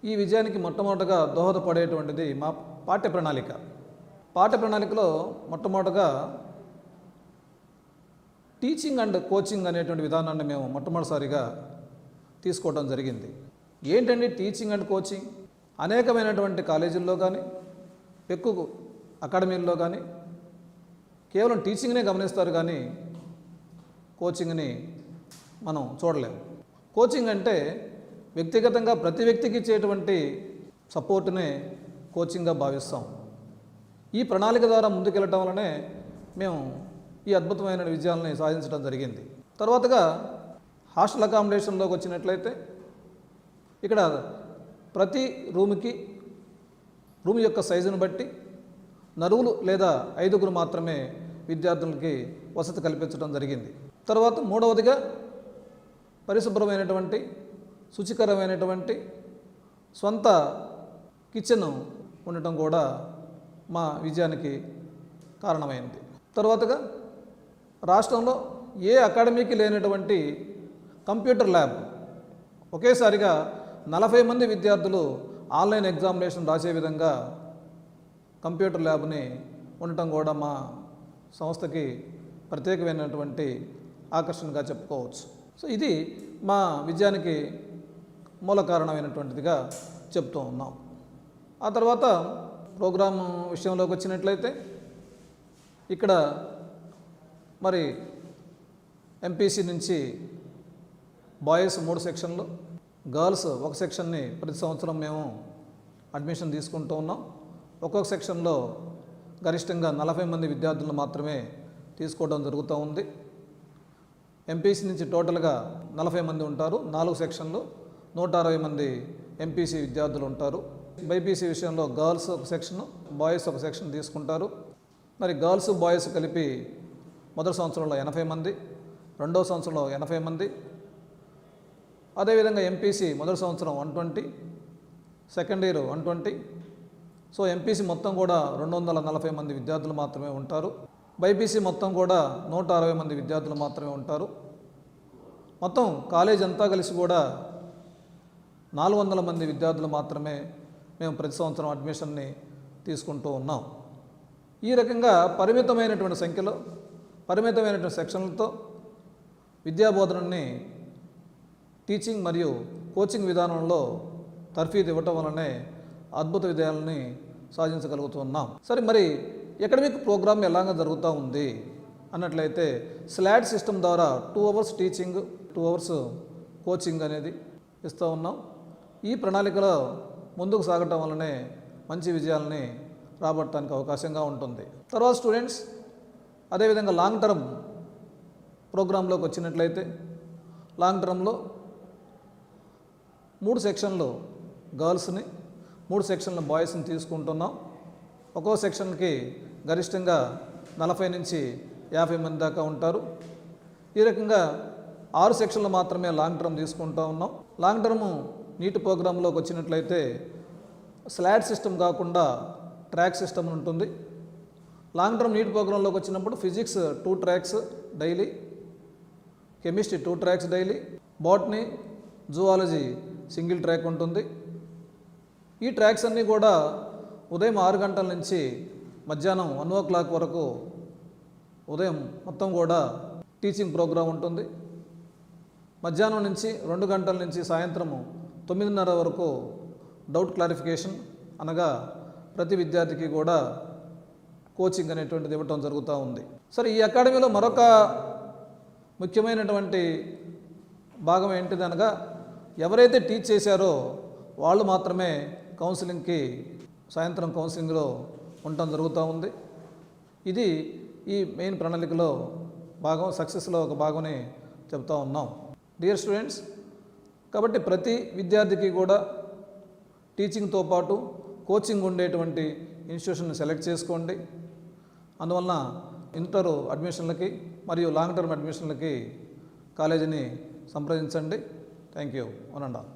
ఈ విజయానికి మొట్టమొదటగా దోహదపడేటువంటిది మా పాఠ్య ప్రణాళిక. పాఠ్య ప్రణాళికలో మొట్టమొదటగా టీచింగ్ అండ్ కోచింగ్ అనేటువంటి విధానాన్ని మేము మొట్టమొదటిసారిగా తీసుకోవడం జరిగింది. ఏంటండి టీచింగ్ అండ్ కోచింగ్? అనేకమైనటువంటి కాలేజీల్లో కానీ ఎక్కువ అకాడమీల్లో కానీ కేవలం టీచింగ్నే గమనిస్తారు కానీ కోచింగ్ని మనం చూడలేము. కోచింగ్ అంటే వ్యక్తిగతంగా ప్రతి వ్యక్తికి ఇచ్చేటువంటి సపోర్ట్నే కోచింగ్గా భావిస్తాం. ఈ ప్రణాళిక ద్వారా ముందుకెళ్ళటం వల్లనే మేము ఈ అద్భుతమైన విజయాలని సాధించడం జరిగింది. తర్వాతగా హాస్టల్ అకామిడేషన్లోకి వచ్చినట్లయితే ఇక్కడ ప్రతి రూమ్ యొక్క సైజును బట్టి నలుగురు లేదా 5గురు మాత్రమే విద్యార్థులకి వసతి కల్పించడం జరిగింది. తర్వాత మూడవదిగా పరిశుభ్రమైనటువంటి శుచికరమైనటువంటి సొంత కిచెన్ ఉండటం కూడా మా విజయానికి కారణమైంది. తర్వాతగా రాష్ట్రంలో ఏ అకాడమీకి లేనటువంటి కంప్యూటర్ ల్యాబ్ ఒకేసారిగా 40 మంది విద్యార్థులు ఆన్లైన్ ఎగ్జామినేషన్ రాసే విధంగా కంప్యూటర్ ల్యాబ్ని ఉండటం కూడా మా సంస్థకి ప్రత్యేకమైనటువంటి ఆకర్షణగా చెప్పుకోవచ్చు. సో ఇది మా విజయానికి మూల కారణమైనటువంటిదిగా చెప్తూ ఉన్నాం. ఆ తర్వాత ప్రోగ్రామ్ విషయంలోకి వచ్చినట్లయితే ఇక్కడ మరి ఎంపీసీ నుంచి బాయ్స్ 3 సెక్షన్లు, గర్ల్స్ 1 సెక్షన్ని ప్రతి సంవత్సరం మేము అడ్మిషన్ తీసుకుంటూ ఉన్నాం. ఒక్కొక్క సెక్షన్లో గరిష్టంగా 40 మంది విద్యార్థులను మాత్రమే తీసుకోవడం జరుగుతూ ఉంది. ఎంపీసీ నుంచి టోటల్గా 40 మంది ఉంటారు. 4 సెక్షన్లు 160 మంది ఎంపీసీ విద్యార్థులు ఉంటారు. బైపీసీ విషయంలో గర్ల్స్ 1 సెక్షన్, బాయ్స్ 1 సెక్షన్ తీసుకుంటారు. మరి గర్ల్స్ బాయ్స్ కలిపి మొదటి సంవత్సరంలో 80 మంది, రెండవ సంవత్సరంలో 80 మంది, అదేవిధంగా ఎంపీసీ మొదటి సంవత్సరం 120, సెకండ్ ఇయర్ 120. సో ఎంపీసీ మొత్తం కూడా 240 మంది విద్యార్థులు మాత్రమే ఉంటారు. బైపీసీ మొత్తం కూడా 160 మంది విద్యార్థులు మాత్రమే ఉంటారు. మొత్తం కాలేజ్ అంతా కలిసి కూడా 400 మంది విద్యార్థులు మాత్రమే మేము ప్రతి సంవత్సరం అడ్మిషన్ని తీసుకుంటూ ఉన్నాం. ఈ రకంగా పరిమితమైనటువంటి సంఖ్యలో పరిమితమైనటువంటి సెక్షన్లతో విద్యాబోధనని టీచింగ్ మరియు కోచింగ్ విధానంలో తర్ఫీదు ఇవ్వటం వలనే అద్భుత విజయాలని సాధించగలుగుతున్నాం. సరే, మరి అకాడమిక్ ప్రోగ్రామ్ ఎలాగ జరుగుతూ ఉంది అన్నట్లయితే స్లాట్ సిస్టమ్ ద్వారా 2 అవర్స్ టీచింగ్, 2 అవర్స్ కోచింగ్ అనేది ఇస్తూ ఉన్నాం. ఈ ప్రణాళికలో ముందుకు సాగటం వల్లనే మంచి విజయాలని రాబట్టడానికి అవకాశంగా ఉంటుంది. తర్వాత స్టూడెంట్స్ అదేవిధంగా లాంగ్ టర్మ్ ప్రోగ్రాంలోకి వచ్చినట్లయితే లాంగ్ టర్మ్లో 3 సెక్షన్లు గర్ల్స్ని, 3 సెక్షన్లు బాయ్స్ని తీసుకుంటున్నాం. ఒక్కో సెక్షన్కి గరిష్టంగా 40 నుంచి 50 మంది దాకా ఉంటారు. ఈ రకంగా 6 సెక్షన్లు మాత్రమే లాంగ్ టర్మ్ తీసుకుంటూ ఉన్నాం. లాంగ్ టర్మ్ నీట్ ప్రోగ్రాంలోకి వచ్చినట్లయితే స్లాట్ సిస్టమ్ కాకుండా ట్రాక్ సిస్టమ్ ఉంటుంది. లాంగ్ టర్మ్ నీట్ ప్రోగ్రాంలోకి వచ్చినప్పుడు physics 2 tracks daily, chemistry 2 tracks daily, botany, zoology single track ఉంటుంది. ఈ ట్రాక్స్ అన్నీ కూడా ఉదయం 6 గంటల నుంచి మధ్యాహ్నం 1 o'clock వరకు ఉదయం మొత్తం కూడా టీచింగ్ ప్రోగ్రాం ఉంటుంది. మధ్యాహ్నం నుంచి 2 గంటల నుంచి సాయంత్రం 9:30 వరకు డౌట్ క్లారిఫికేషన్, అనగా ప్రతి విద్యార్థికి కూడా కోచింగ్ అనేటువంటిది ఇవ్వటం జరుగుతూ ఉంది. సరే, ఈ అకాడమీలో మరొక ముఖ్యమైనటువంటి భాగం ఏంటిదనగా ఎవరైతే టీచ్ చేశారో వాళ్ళు మాత్రమే కౌన్సిలింగ్కి సాయంత్రం కౌన్సిలింగ్లో ఉండటం జరుగుతూ ఉంది. ఇది ఈ మెయిన్ ప్రణాళికలో భాగం, సక్సెస్లో ఒక భాగమని చెప్తా ఉన్నాం. డియర్ స్టూడెంట్స్, కాబట్టి ప్రతి విద్యార్థికి కూడా టీచింగ్తో పాటు కోచింగ్ ఉండేటువంటి ఇన్స్టిట్యూషన్ని సెలెక్ట్ చేసుకోండి. అందువలన ఇంటర్ అడ్మిషన్లకి మరియు లాంగ్ టర్మ్ అడ్మిషన్లకి కాలేజీని సంప్రదించండి. Thank you. One and all.